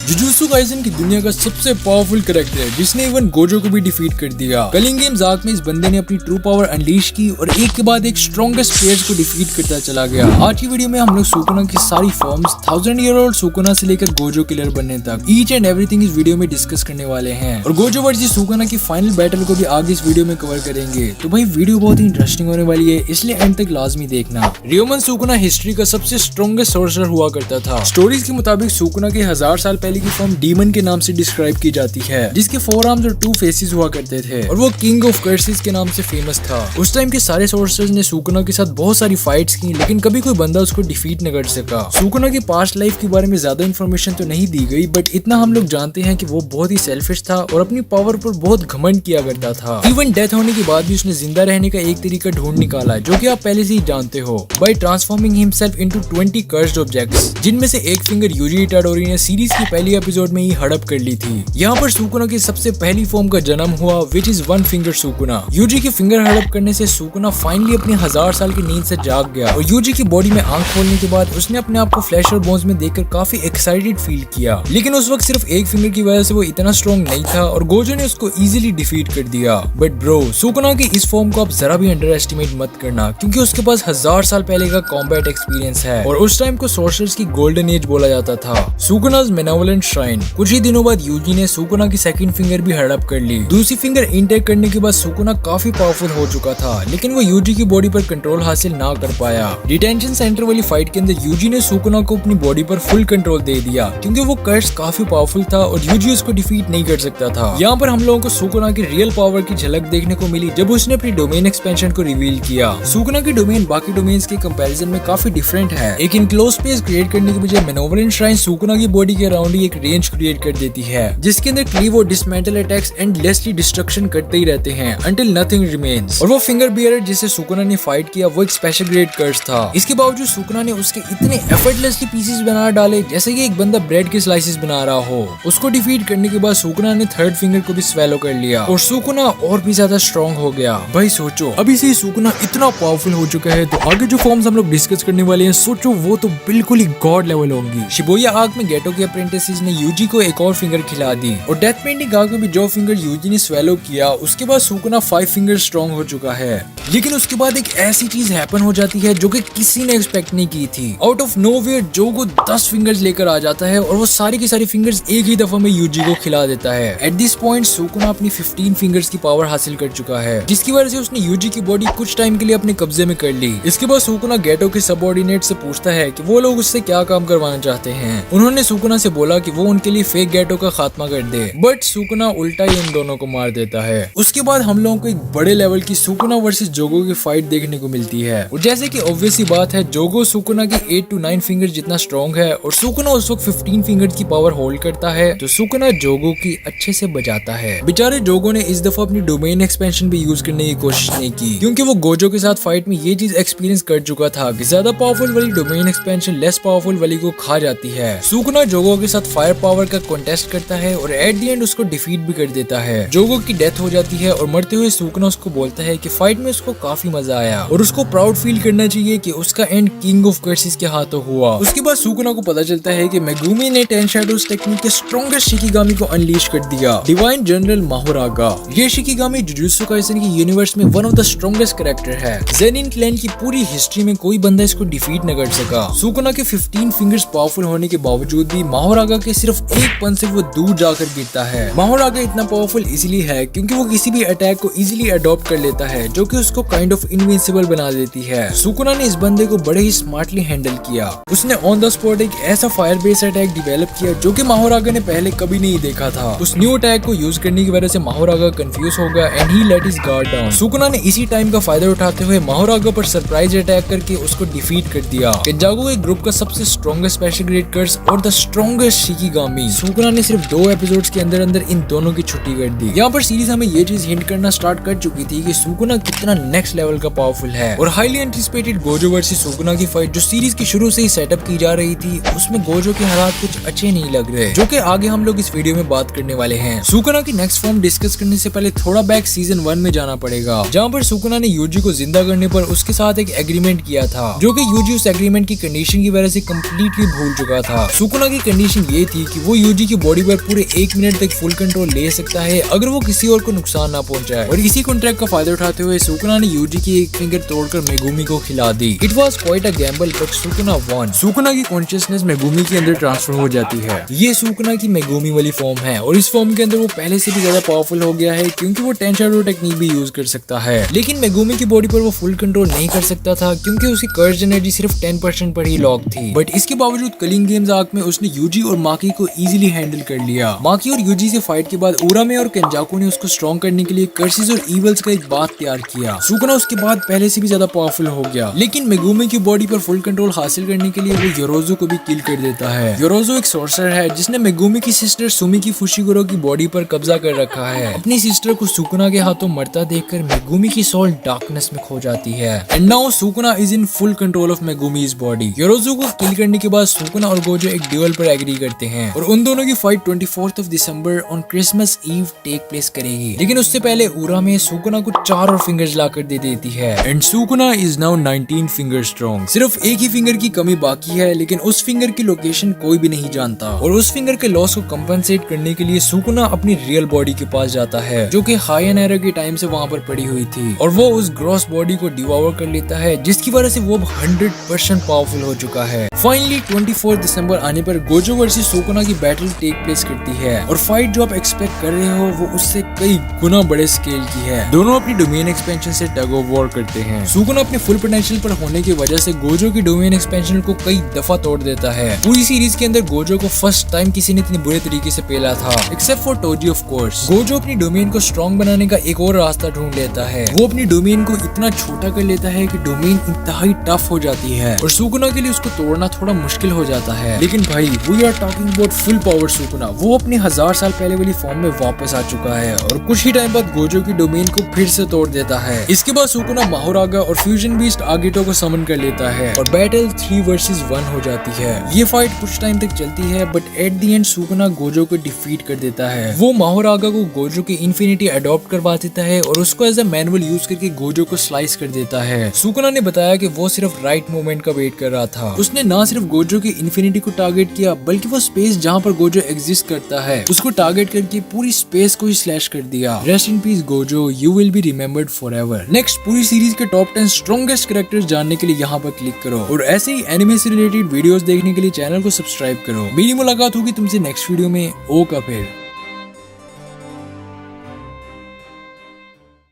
Jujutsu Kaisen की दुनिया का सबसे पावरफुल कैरेक्टर है जिसने इवन गोजो को भी डिफीट कर दिया। कलिंग गेम्स आर्क में इस बंदे ने अपनी ट्रू पावर अनलीश की और एक के बाद एक स्ट्रॉन्गेस्ट प्लेयर्स को डिफीट करता चला गया। आज की वीडियो में हम लोग सुकुना की सारी फॉर्म्स 1000 ईयर ओल्ड सुकुना से लेकर गोजो किलर बनने तक ईच एंड एवरीथिंग इस वीडियो में डिस्कस करने वाले हैं और गोजो वर्सेस सुकुना की फाइनल बैटल को भी आगे इस वीडियो में कवर करेंगे। तो भाई वीडियो बहुत ही इंटरेस्टिंग होने वाली है, इसलिए एंड तक लाजमी देखना। रियोमन सुकुना हिस्ट्री का सबसे स्ट्रॉन्गेस्ट सोर्सर हुआ करता था। स्टोरीज के मुताबिक सुकुना के 1000 साल पहले की फॉर्म डीमन के नाम से डिस्क्राइब की जाती है, जिसके 4 आर्म्स और 2 फेसेस हुआ करते थे और वो किंग ऑफ कर्सेस के नाम से फेमस था। उस टाइम के सारे सोर्सर्स ने सुकुना के साथ बहुत सारी फाइट्स की, लेकिन कभी कोई बंदा उसको डिफीट न कर सका। सुकुना की पास्ट लाइफ के बारे में ज्यादा इन्फॉर्मेशन तो नहीं दी गई, बट इतना हम लोग जानते हैं कि वो बहुत ही सेल्फिश था और अपनी पावर पर बहुत घमंड किया करता था। इवन डेथ होने के बाद भी उसने जिंदा रहने का एक तरीका ढूंढ निकाला, जो कि आप पहले से ही जानते हो, bye transforming himself into 20 cursed objects, जिनमें से एक फिंगर यूजी इटाडोरी ने सीरीज की पहली एपिसोड में ही हड़प कर ली थी। यहाँ पर सुकुना की सबसे पहली फॉर्म का जन्म हुआ, which is 1 finger Sukuna. Yuji के फिंगर हड़प करने से सुकुना फाइनली अपनी 1000 साल की नींद से जाग गया और यूजी की बॉडी में आंख खोलने के बाद उसने अपने आप को फ्लैश और बोन्स में देखकर काफी एक्साइटेड फील किया। लेकिन उस वक्त सिर्फ एक फिंगर की वजह से वो इतना स्ट्रॉन्ग नहीं था और गोजो ने उसको इजीली डिफीट कर दिया। बट ब्रो, सुकुना की इस फॉर्म को आप जरा भी अंडर एस्टिमेट मत करना, क्योंकि उसके पास 1000 साल पहले का कॉम्बैट एक्सपीरियंस है और उस टाइम को सोर्सर्स की गोल्डन एज बोला जाता था। सुकुना's बेनेवोलेंट श्राइन। कुछ ही दिनों बाद यूजी ने सुकुना की सेकंड फिंगर भी हड़प कर ली। दूसरी फिंगर इनटेक करने के बाद सुकुना काफी पावरफुल हो चुका था, लेकिन वो यूजी की बॉडी पर कंट्रोल हासिल ना कर पाया। डिटेंशन सेंटर वाली फाइट के अंदर यूजी ने सुकुना को अपनी बॉडी पर फुल कंट्रोल दे दिया, क्योंकि वो कर्स काफी पावरफुल था और यूजी उसको डिफीट नहीं कर सकता था। यहाँ पर हम लोगों को सुकुना की रियल पावर की झलक देखने को मिली जब उसने अपनी डोमेन एक्सपेंशन को रिवील किया। सुकुना की डोमेन बाकी डोमेन्स के कंपैरिजन में काफी डिफरेंट है। एक इनक्लोज स्पेस क्रिएट करने के बजाय बेनेवोलेंट श्राइन सुकुना की बॉडी के अराउंड ही एक रेंज क्रिएट कर देती है, जिसके अंदर क्लीव और डिसमेंटल अटैक्स एंडलेसली डिस्ट्रक्शन करते ही रहते हैं अंटिल नथिंग रिमेन्स। और वो फिंगर बियरर जिसे सुकुना ने फाइट किया वो एक स्पेशल ग्रेड कर्स था। इसके बावजूद सुकुना ने उसके इतने एफर्टलेसली पीसेस बना डाले जैसे कि एक बंदा ब्रेड के स्लाइसेस बना रहा हो। उसको डिफीट करने के बाद सुकुना ने थर्ड फिंगर को भी स्वेलो कर लिया और सुकुना और भी ज्यादा स्ट्रॉन्ग हो गया। भाई सोचो, अभी से सुकुना इतना पावरफुल हो चुका है, तो आगे जो फॉर्म्स हम लोग डिस्कस करने वाले हैं, सोचो वो तो बिल्कुल ही गॉड लेवल होंगी। शिबुया आर्क में गेटो के अप्रेंटिसेस ने यूजी को एक और फिंगर खिला दी और डेथ पेंटिंग आर्क में भी जो फिंगर यूजी ने स्वेलो किया, उसके बाद सुकुना 5 फिंगर स्ट्रॉन्ग हो चुका है। लेकिन उसके बाद एक ऐसी चीज हैपन हो जाती है जो कि किसी ने एक्सपेक्ट नहीं की थी। आउट ऑफ नोवेयर जोगो 10 फिंगर्स लेकर आ जाता है और वो सारी की सारी फिंगर्स एक ही दफा में यूजी को खिला देता है। एट दिस पॉइंट सुकुना अपनी 15 फिंगर्स की पावर हासिल कर चुका है, जिसकी वजह से उसने यूजी की बॉडी कुछ टाइम के लिए अपने कब्जे में कर ली। इसके बाद सुकुना गेटो के सबऑर्डिनेट से पूछता है कि वो लोग उससे क्या काम करवाना चाहते हैं। उन्होंने सुकुना से बोला कि वो उनके लिए फेक गेटो का खात्मा कर दे, बट सुकुना उल्टा ही इन दोनों को मार देता है। उसके बाद हम लोगों को एक बड़े लेवल की सुकुना वर्सेस जोगो की फाइट देखने को मिलती है और जैसे कि ऑब्वियस सी बात है, जोगो सुकुना की 8 to 9 फिंगर जितना स्ट्रॉन्ग है और सुकुना उस वक्त 15 फिंगर की पावर होल्ड करता है, तो सुकुना जोगो की अच्छे से बजाता है। बेचारे जोगो ने इस दफा अपनी डोमेन एक्सपेंशन भी यूज करने की कोशिश नहीं की, क्योंकि वो गोजो के साथ फाइट में ये चीज एक्सपीरियंस कर चुका था कि ज्यादा पावरफुल वाली डोमेन एक्सपेंशन लेस पावरफुल वाली को खा जाती है। सुकुना जोगो के साथ फायर पावर का कॉन्टेस्ट करता है और एट द एंड उसको डिफीट भी कर देता है। जोगो की डेथ हो जाती है और मरते हुए सुकुना उसको बोलता है कि फाइट में उसको काफी मजा आया और उसको प्राउड फील करना चाहिए कि उसका एंड किंग ऑफ कर्सेस के हाथों हुआ। उसके बाद सुकुना को पता चलता है कि मेगुमी ने 10 शैडोज टेक्निक के स्ट्रॉन्गेस्ट शिकिगामी को अनलीश कर दिया, डिवाइन जनरल माहोरागा। ये शिकिगामी जुजुत्सु काइसेन की यूनिवर्स में one of the strongest character है। ज़ेनिन क्लैन की पूरी हिस्ट्री में कोई बंदा इसको डिफीट न कर सका। सुकुना के 15 फिंगर्स पावरफुल होने के बावजूद भी माहोरागा के सिर्फ एक पंच से वो दूर जाकर गिरता है। माहोरागा इतना पावरफुल इसीलिए है क्योंकि वो किसी भी अटैक को इजीली अडॉप्ट कर लेता है, जो कि उसको काइंड ऑफ इनविंसिबल बना देती है। सुकुना ने इस बंदे को बड़े ही स्मार्टली हैंडल किया। उसने ऑन द स्पॉट एक ऐसा फायर बेस्ड अटैक डिवेलप किया जो कि माहोरागा ने पहले कभी नहीं देखा था। उस न्यू अटैक को यूज करने की वजह से माहोरागा कंफ्यूज हो गया and he let his guard down. Sukuna ने इसी टाइम का फायदा उठाते हुए माहोरागा पर सरप्राइज अटैक करके उसको डिफीट कर दिया। केंजागो एक ग्रुप का सबसे स्ट्रॉन्गेस्ट स्पेशल ग्रेड कर्स और द स्ट्रॉन्गेस्ट शिकिगामी। सुकुना ने सिर्फ 2 एपिसोड्स के अंदर अंदर इन दोनों की छुट्टी कर दी। यहाँ पर सीरीज हमें ये चीज हिंट करना स्टार्ट कर चुकी थी कि सुकुना कितना नेक्स्ट लेवल का पावरफुल है और highly anticipated Gojo versus Sukuna की फाइट जो सीरीज की शुरू से ही सेटअप की जा रही थी, उसमें गोजो के हालात कुछ अच्छे नहीं लग रहे, जो कि आगे हम लोग इस वीडियो में बात करने वाले हैं। सुकुना की नेक्स्ट फॉर्म डिस्कस करने से पहले थोड़ा बैक सीजन 1 में जाना पड़ेगा, जहाँ पर सुकुना ने यूजी को जिंदा करने पर उसके साथ एक एग्रीमेंट किया था, जो कि यूजी उस एग्रीमेंट की कंडीशन की वजह से कम्प्लीटली भूल चुका था। सुकुना की कंडीशन ये थी कि वो यूजी की बॉडी पर पूरे 1 मिनट तक फुल कंट्रोल ले सकता है अगर वो किसी और को नुकसान ना पहुंचाए। और इसी कॉन्ट्रैक्ट का फायदा उठाते हुए सुकुना ने यूजी की एक फिंगर तोड़कर मेगुमी को खिला दी। It was quite a gamble but Sukuna won. Sukuna की कॉन्शियसनेस मेगुमी के अंदर ट्रांसफर हो जाती है। ये सुकुना की मेगुमी वाली फॉर्म है और इस फॉर्म के अंदर वो पहले से भी ज्यादा पावरफुल हो गया है क्योंकि वो 10 शैडो टेक्निक भी यूज कर सकता है। लेकिन मेगुमी की बॉडी पर वो फुल कंट्रोल नहीं कर सकता था क्योंकि उसकी कर्ज एनर्जी सिर्फ 10% पर ही लॉक थी। बट इसके बावजूद कलिंग गेम्स आर्क में उसने यूजी और माकी को इजीली हैंडल कर लिया। माकी और यूजी से फाइट के बाद उरामे और केंजाकू ने उसको स्ट्रॉन्ग करने के लिए कर्सेस और इवल्स का एक बात तैयार किया। सुकुना उसके बाद पहले से भी ज्यादा पावरफुल हो गया। लेकिन मेगुमी की बॉडी पर फुल कंट्रोल हासिल करने के लिए वो योरोजो को भी किल कर देता है। योरोजो एक सोर्सर है जिसने मेगुमी की सिस्टर सुमिकी फुशिगुरो की बॉडी पर कब्जा कर रखा है। अपनी सिस्टर को सुकुना के हाथों मरता देखकर मेगुमी की सोल डार्कनेस में खो जाती है। And now Sukuna is in full control of Megumi's body. Yorozu को किल करने के बाद सुकुना और गोजो एक ड्यूल पर एग्री करते हैं और उन दोनों की फाइट 24 दिसंबर on Christmas Eve take place करेगी। लेकिन उससे पहले उरामे सुकुना को 4 और फिंगर्स लाकर दे देती है and Sukuna is now 19 finger strong. सिर्फ एक ही फिंगर की कमी बाकी है लेकिन उस फिंगर की लोकेशन कोई भी नहीं जानता और उस फिंगर के लॉस को कंपनसेट करने के लिए सुकुना अपनी रियल बॉडी के पास जाता है जो कि हायन एरा के टाइम से वहाँ पर पड़ी हुई थी और वो उस ग्रॉस बॉडी को डिवॉर कर लेता है जिसकी वजह से वो 100% पावरफुल हो चुका है। फाइनली 24 दिसंबर आने पर गोजो वर्सेस सुकुना की बैटल टेक प्लेस करती है और फाइट जो आप एक्सपेक्ट कर रहे हो वो उससे कई गुना बड़े स्केल की है। दोनों अपनी डोमेन एक्सपेंशन से टग ऑफ वॉर करते हैं। सुकुना अपने फुल पोटेंशियल पर होने की वजह से गोजो की डोमेन एक्सपेंशन को कई दफा तोड़ देता है। पूरी सीरीज के अंदर गोजो को फर्स्ट टाइम किसी ने इतने बुरे तरीके से पेला था except for Toji of course. Gojo अपनी डोमेन को स्ट्रॉन्ग बनाने का एक और रास्ता ढूंढ लेता है। वो अपनी डोमेन को इतना छोटा कर लेता है कि डोमेन इंतहाई टफ हो जाती है और सुकुना के लिए उसको तोड़ना थोड़ा मुश्किल हो जाता है। लेकिन भाई we are talking about full power Sukuna. वो अपनी 1000 साल पहले वाली फॉर्म में वापस आ चुका है और कुछ ही टाइम बाद गोजो की डोमेन को फिर से तोड़ देता है। इसके बाद सुकुना माहोरागा और फ्यूजन बीस्ट आगिटो को समन कर लेता है और बैटल 3 वर्सेस 1 हो जाती है। ये फाइट कुछ टाइम तक चलती है but at the end Sukuna Gojo को डिफीट कर देता है। वो माहोरागा को गोजो की इन्फिनिटी अडॉप्ट करवा देता है और उसको एज अ मैनुअल यूज करके गोजो को स्लाइस कर देता है। सुकुना ने बताया कि वो सिर्फ राइट मोमेंट का वेट कर रहा था। उसने ना सिर्फ गोजो की इन्फिनिटी को टारगेट किया बल्कि वो स्पेस जहाँ पर गोजो एग्जिस्ट करता है उसको टारगेट करके पूरी स्पेस को ही स्लैश कर दिया। Rest in peace Gojo, you will be remembered forever. Next पूरी सीरीज के टॉप 10 स्ट्रॉन्गेस्ट कैरेक्टर्स जानने के लिए यहाँ पर क्लिक करो और ऐसे ही एनिमे से रिलेटेड वीडियोस देखने के लिए चैनल को सब्सक्राइब करो। मेरी मुलाकात होगी तुमसे नेक्स्ट वीडियो में। ओका फिर।